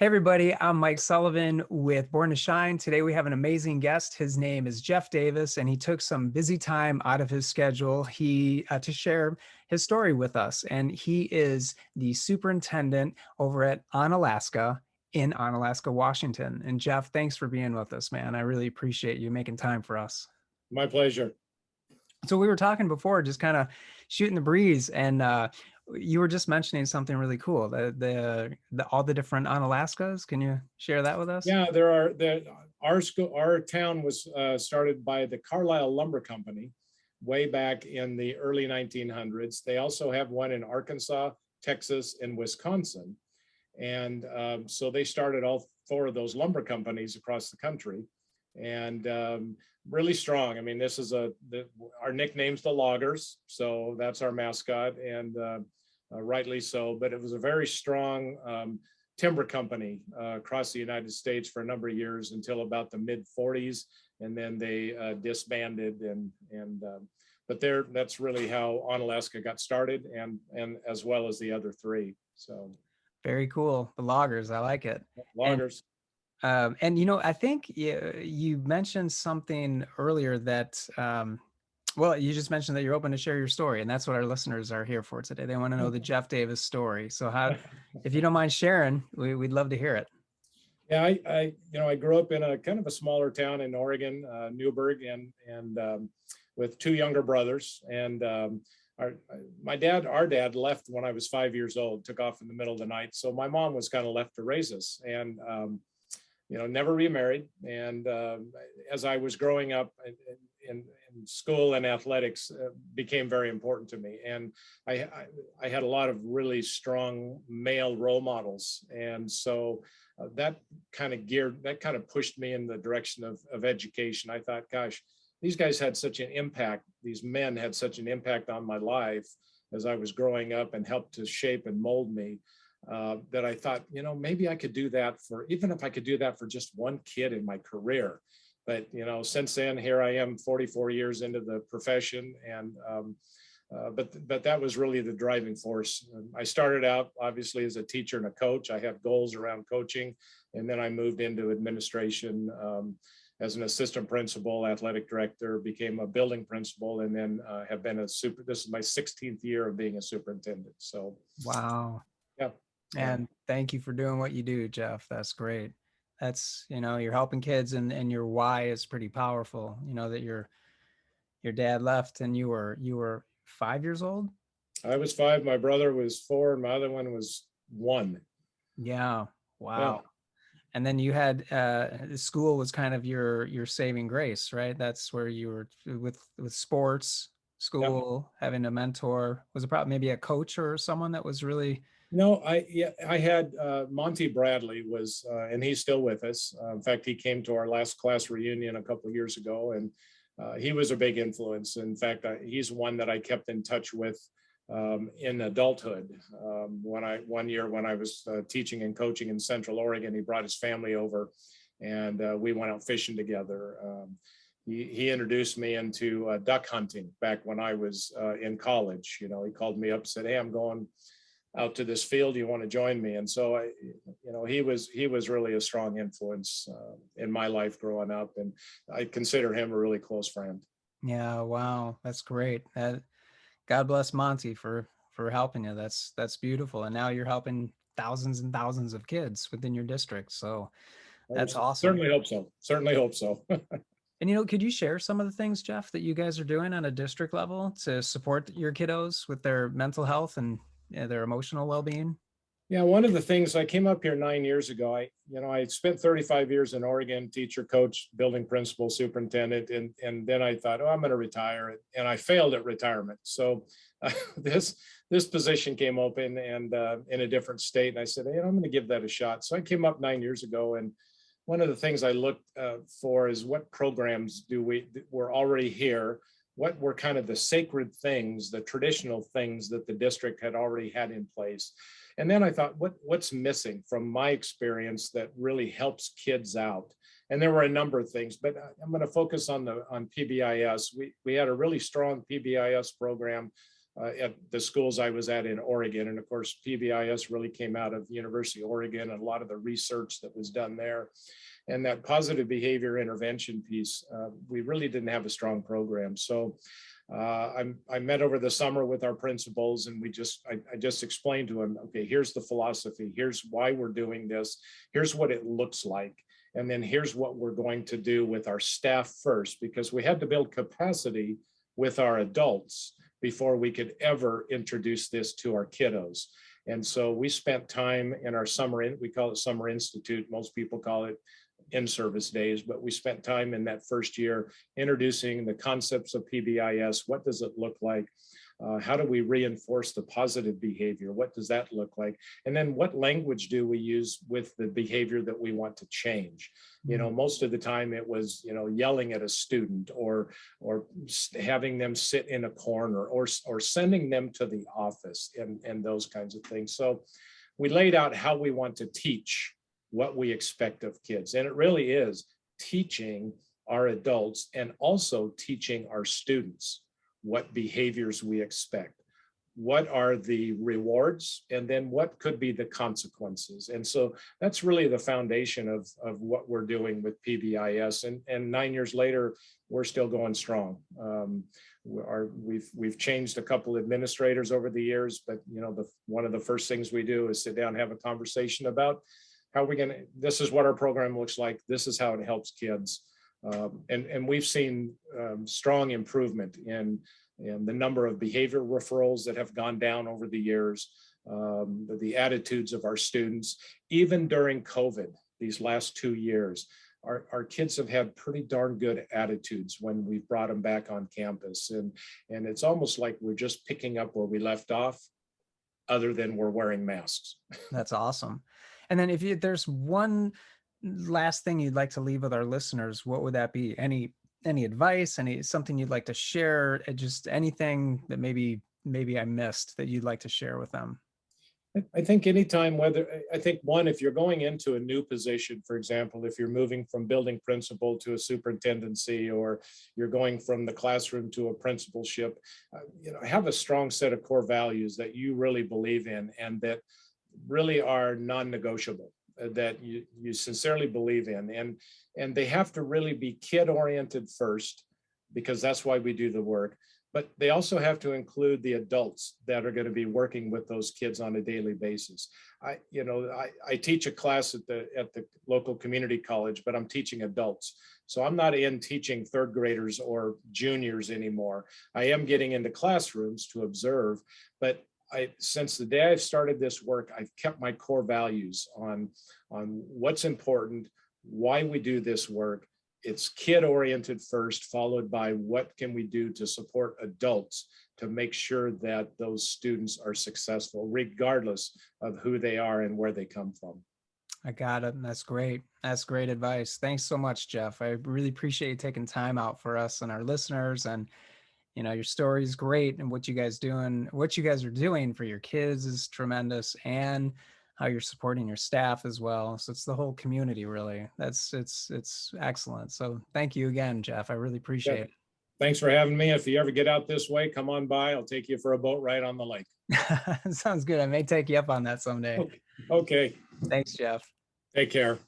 Hey everybody, I'm Mike Sullivan with Born to Shine. Today we have an amazing guest. His name is Jeff Davis, and he took some busy time out of his schedule to share his story with us. And he is the superintendent over at Onalaska in Onalaska, Washington. And Jeff, thanks for being with us, man. I really appreciate you making time for us. My pleasure. So we were talking before, just kind of shooting the breeze, and you were just mentioning something really cool. The all the different Onalaskas. Can you share that with us? Yeah, our town was started by the Carlisle Lumber Company way back in the early 1900s. They also have one in Arkansas, Texas, and Wisconsin. And so they started all four of those lumber companies across the country. And really strong. I mean, this is our nickname's the Loggers, so that's our mascot, and rightly so. But it was a very strong timber company across the United States for a number of years until about the mid 40s, and then they disbanded. But that's really how Onalaska got started, and as well as the other three. So Very cool. The loggers, I like it. Loggers. And I think you mentioned something earlier that, well, you just mentioned that you're open to share your story, and that's what our listeners are here for today. They want to know the Jeff Davis story. So if you don't mind sharing, we'd love to hear it. Yeah, I grew up in a kind of a smaller town in Oregon, Newberg, and with two younger brothers. And our dad left when I was 5 years old, took off in the middle of the night. So my mom was kind of left to raise us, and never remarried. And as I was growing up in school, and athletics became very important to me. And I had a lot of really strong male role models. And so that kind of pushed me in the direction of education. I thought, gosh, these guys had such an impact. These men had such an impact on my life as I was growing up, and helped to shape and mold me. That I thought, maybe I could do that even if I could do that for just one kid in my career. But, since then, here I am 44 years into the profession. And, but that was really the driving force. I started out obviously as a teacher and a coach. I had goals around coaching, and then I moved into administration as an assistant principal, athletic director, became a building principal, and then have been this is my 16th year of being a superintendent. So, Wow. yeah. And thank you for doing what you do, Jeff. That's great. That's, you're helping kids, and your why is pretty powerful. That your dad left and you were 5 years old. I was 5, my brother was 4, and my other one was 1. Yeah. Wow. Yeah. And then you had school was kind of your saving grace, right? That's where you were with sports, school, having a mentor. Was it probably maybe a coach or someone that was really? No, I had Monty Bradley was, and he's still with us. In fact, he came to our last class reunion a couple of years ago, and he was a big influence. In fact, he's one that I kept in touch with in adulthood. One year when I was teaching and coaching in Central Oregon, he brought his family over, and we went out fishing together. He introduced me into duck hunting back when I was in college. He called me up, said, "Hey, I'm going out to this field. You want to join me?" And so he was really a strong influence in my life growing up, and I consider him a really close friend. Yeah. Wow. That's great. God bless Monty for helping you. That's beautiful. And now you're helping thousands and thousands of kids within your district. So that's awesome. Certainly hope so. Certainly hope so. And could you share some of the things, Jeff, that you guys are doing on a district level to support your kiddos with their mental health and their emotional well-being? Yeah, one of the things, I came up here 9 years ago. I spent 35 years in Oregon, teacher, coach, building principal, superintendent, and then I thought, oh, I'm going to retire, and I failed at retirement. So this position came open, and in a different state, and I said, hey, I'm going to give that a shot. So I came up 9 years ago, and one of the things I looked for is what programs we're already here. What were kind of the sacred things, the traditional things that the district had already had in place. And then I thought, what's missing from my experience that really helps kids out? And there were a number of things, but I'm going to focus on PBIS. We had a really strong PBIS program at the schools I was at in Oregon. And of course, PBIS really came out of the University of Oregon and a lot of the research that was done there. And that positive behavior intervention piece, we really didn't have a strong program. So I met over the summer with our principals, and I just explained to them, okay, here's the philosophy, here's why we're doing this, here's what it looks like, and then here's what we're going to do with our staff first, because we had to build capacity with our adults before we could ever introduce this to our kiddos. And so we spent time in our we call it Summer Institute, most people call it in-service days, but we spent time in that first year introducing the concepts of PBIS. What does it look like? How do we reinforce the positive behavior? What does that look like? And then what language do we use with the behavior that we want to change? You know, most of the time it was, you know, yelling at a student or having them sit in a corner or sending them to the office and those kinds of things. So we laid out how we want to teach what we expect of kids. And it really is teaching our adults and also teaching our students what behaviors we expect, what are the rewards, and then what could be the consequences. And so that's really the foundation of what we're doing with PBIS. And 9 years later, we're still going strong. We've changed a couple administrators over the years, but you know, one of the first things we do is sit down and have a conversation about how we're gonna, this is what our program looks like, this is how it helps kids. And we've seen strong improvement in the number of behavior referrals that have gone down over the years, the attitudes of our students. Even during COVID, these last 2 years, our kids have had pretty darn good attitudes when we've brought them back on campus. And it's almost like we're just picking up where we left off, other than we're wearing masks. That's awesome. And then if there's one last thing you'd like to leave with our listeners, what would that be? Any advice, something you'd like to share, just anything that maybe I missed that you'd like to share with them? I think anytime, if you're going into a new position, for example, if you're moving from building principal to a superintendency, or you're going from the classroom to a principalship, have a strong set of core values that you really believe in and that really are non-negotiable, that you sincerely believe in. And they have to really be kid-oriented first, because that's why we do the work. But they also have to include the adults that are going to be working with those kids on a daily basis. I teach a class at the local community college, but I'm teaching adults. So I'm not in teaching third graders or juniors anymore. I am getting into classrooms to observe, but since the day I've started this work, I've kept my core values on what's important, why we do this work. It's kid-oriented first, followed by what can we do to support adults to make sure that those students are successful, regardless of who they are and where they come from. I got it. That's great. That's great advice. Thanks so much, Jeff. I really appreciate you taking time out for us and our listeners. And your story is great, and what you guys are doing for your kids is tremendous, and how you're supporting your staff as well. So it's the whole community, really. It's excellent. So thank you again, Jeff. I really appreciate it. Thanks for having me. If you ever get out this way, come on by. I'll take you for a boat ride on the lake. Sounds good. I may take you up on that someday. Okay. Thanks, Jeff. Take care.